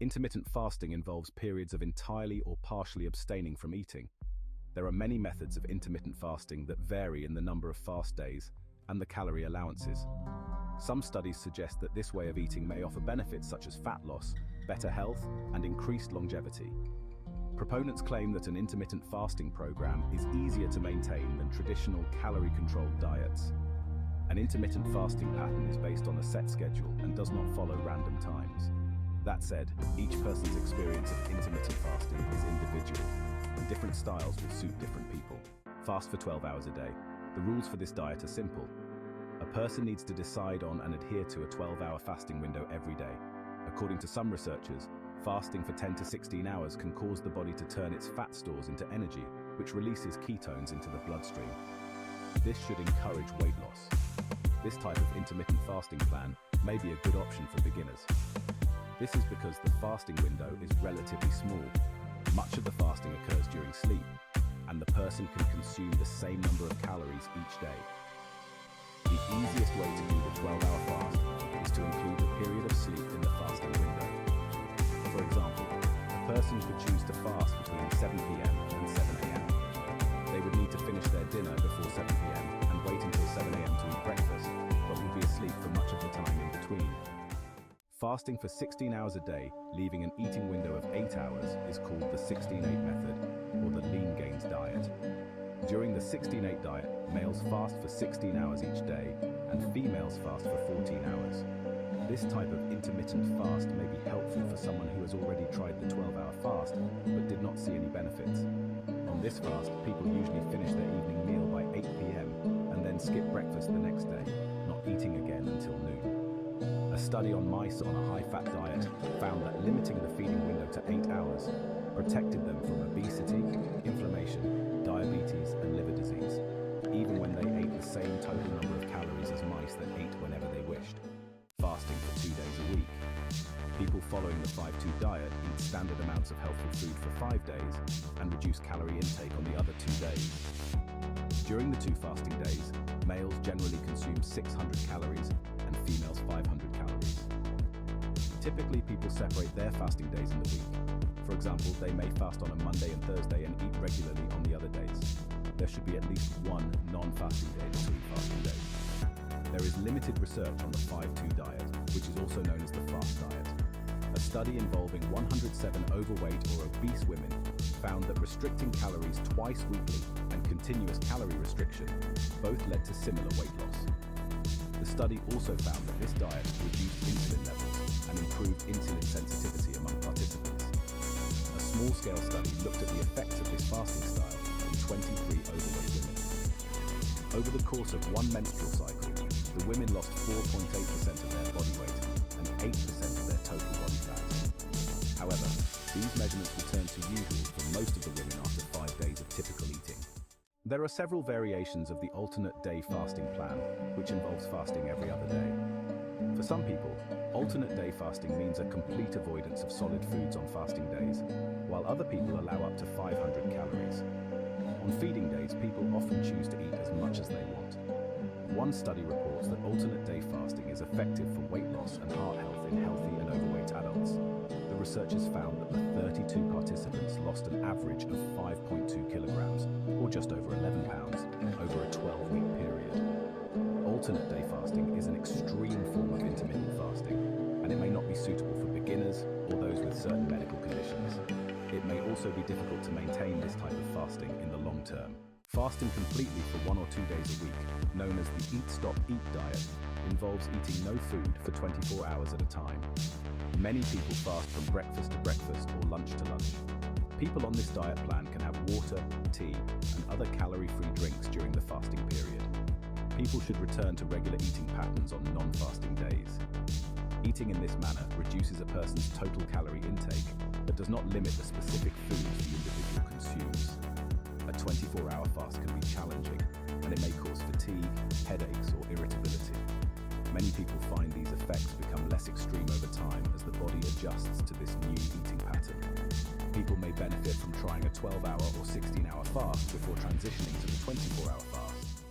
Intermittent fasting involves periods of entirely or partially abstaining from eating. There are many methods of intermittent fasting that vary in the number of fast days and the calorie allowances. Some studies suggest that this way of eating may offer benefits such as fat loss, better health, and increased longevity. Proponents claim that an intermittent fasting program is easier to maintain than traditional calorie-controlled diets. An intermittent fasting pattern is based on a set schedule and does not follow random times. That said, each person's experience of intermittent fasting is individual, and different styles will suit different people. Fast for 12 hours a day. The rules for this diet are simple. A person needs to decide on and adhere to a 12-hour fasting window every day. According to some researchers, fasting for 10 to 16 hours can cause the body to turn its fat stores into energy, which releases ketones into the bloodstream. This should encourage weight loss. This type of intermittent fasting plan may be a good option for beginners. This is because the fasting window is relatively small. Much of the fasting occurs during sleep, and the person can consume the same number of calories each day. The easiest way to do the 12-hour fast is to include a period of sleep in the fasting window. For example, a person could choose to fast between 7 p.m. and 7 a.m. They would need to finish their dinner before 7 p.m. and wait until 7 a.m. to eat breakfast, but would be asleep for much of the time in between. Fasting for 16 hours a day, leaving an eating window of 8 hours, is called the 16-8 method, or the lean gains diet. During the 16-8 diet, males fast for 16 hours each day, and females fast for 14 hours. This type of intermittent fast may be helpful for someone who has already tried the 12-hour fast, but did not see any benefits. On this fast, people usually finish their evening meal by 8 p.m. and then skip breakfast the next day, not eating again until noon. A study on mice on a high-fat diet found that limiting the feeding window to 8 hours protected them from obesity, inflammation, diabetes, and liver disease, even when they ate the same total number of calories as mice that ate whenever they wished. Fasting for 2 days a week. People following the 5-2 diet eat standard amounts of healthy food for 5 days and reduce calorie intake on the other 2 days. During the 2 fasting days, males generally consume 600 calories and females 500 calories. Typically, people separate their fasting days in the week. For example, they may fast on a Monday and Thursday and eat regularly on the other days. There should be at least one non-fasting day between fasting days. There is limited research on the 5-2 diet, which is also known as the fast diet. A study involving 107 overweight or obese women found that restricting calories twice weekly and continuous calorie restriction both led to similar weight loss. The study also found that this diet reduced insulin levels and improved insulin sensitivity among participants. A small-scale study looked at the effects of this fasting style in 23 overweight women. Over the course of one menstrual cycle, the women lost 4.8% of their body weight and 8% of their total body fat. However, these measurements returned to usual for most of the women after 5 days of typical eating. There are several variations of the alternate day fasting plan, which involves fasting every other day. For some people, alternate day fasting means a complete avoidance of solid foods on fasting days, while other people allow up to 500 calories. On feeding days, people often choose to eat as much as they want. One study reports that alternate day fasting is effective for weight loss and heart health in healthy and overweight adults. The researchers found that the 32 participants lost an average of 5.2 kilograms, or just over 11 pounds, over a 12-week period. Alternate day fasting is an extreme form of intermittent fasting, and it may not be suitable for beginners or those with certain medical conditions. It may also be difficult to maintain this type of fasting in the long term. Fasting completely for 1 or 2 days a week, known as the Eat Stop Eat diet, involves eating no food for 24 hours at a time. Many people fast from breakfast to breakfast or lunch to lunch. People on this diet plan can have water, tea, and other calorie-free drinks during the fasting period. People should return to regular eating patterns on non-fasting days. Eating in this manner reduces a person's total calorie intake, but does not limit the specific foods the individual consumes. A 24-hour fast can be challenging, and it may cause fatigue, headaches, or irritability. Many people find these effects become less extreme over time as the body adjusts to this new eating pattern. People may benefit from trying a 12-hour or 16-hour fast before transitioning to the 24-hour fast.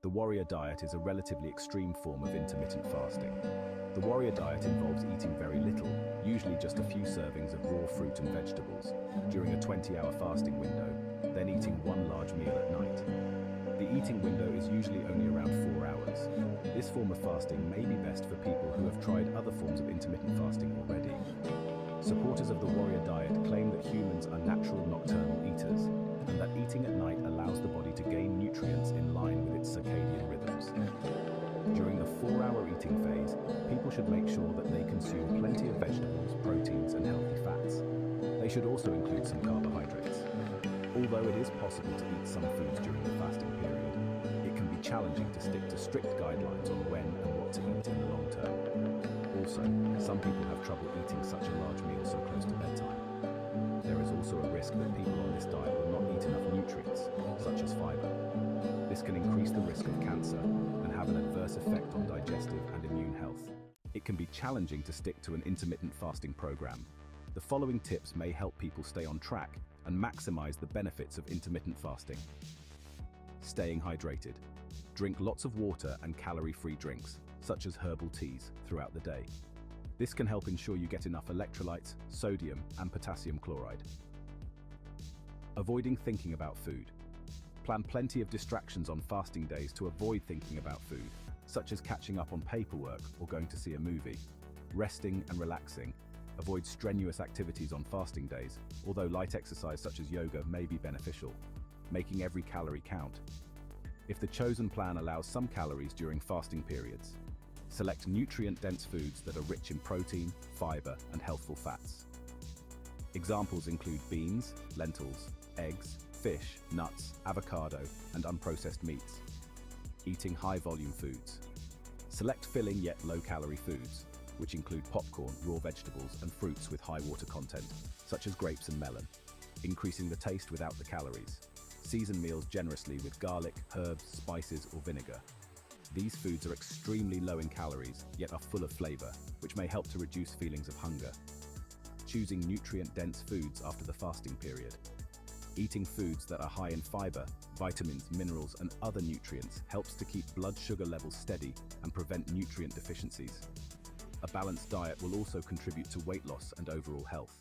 The warrior diet is a relatively extreme form of intermittent fasting. The warrior diet involves eating very little, usually just a few servings of raw fruit and vegetables, during a 20-hour fasting window, then eating one large meal at night. The eating window is usually only around 4 hours. This form of fasting may be best for people who have tried other forms of intermittent fasting already. Supporters of the warrior diet claim that humans are natural nocturnal eaters, and that eating at night allows the body to gain nutrients in line with its circadian rhythms. During the 4-hour eating phase, people should make sure that they consume plenty of vegetables, proteins, and healthy fats. They should also include some carbohydrates. Although it is possible to eat some foods during the fasting period, it can be challenging to stick to strict guidelines on when and what to eat in the long term. Also, some people have trouble eating such a large meal so close to bedtime. There is also a risk that people on this diet will not eat enough nutrients, such as fiber. This can increase the risk of cancer and have an adverse effect on digestive and immune health. It can be challenging to stick to an intermittent fasting program. The following tips may help people stay on track and maximize the benefits of intermittent fasting. Staying hydrated. Drink lots of water and calorie-free drinks, such as herbal teas, throughout the day. This can help ensure you get enough electrolytes, sodium, and potassium chloride. Avoiding thinking about food. Plan plenty of distractions on fasting days to avoid thinking about food, such as catching up on paperwork or going to see a movie. Resting and relaxing. Avoid strenuous activities on fasting days, although light exercise such as yoga may be beneficial, making every calorie count. If the chosen plan allows some calories during fasting periods, select nutrient-dense foods that are rich in protein, fiber, and healthful fats. Examples include beans, lentils, eggs, fish, nuts, avocado, and unprocessed meats. Eating high-volume foods. Select filling yet low-calorie foods, which include popcorn, raw vegetables, and fruits with high water content, such as grapes and melon, increasing the taste without the calories. Season meals generously with garlic, herbs, spices, or vinegar. These foods are extremely low in calories, yet are full of flavor, which may help to reduce feelings of hunger. Choosing nutrient-dense foods after the fasting period. Eating foods that are high in fiber, vitamins, minerals, and other nutrients helps to keep blood sugar levels steady and prevent nutrient deficiencies. A balanced diet will also contribute to weight loss and overall health.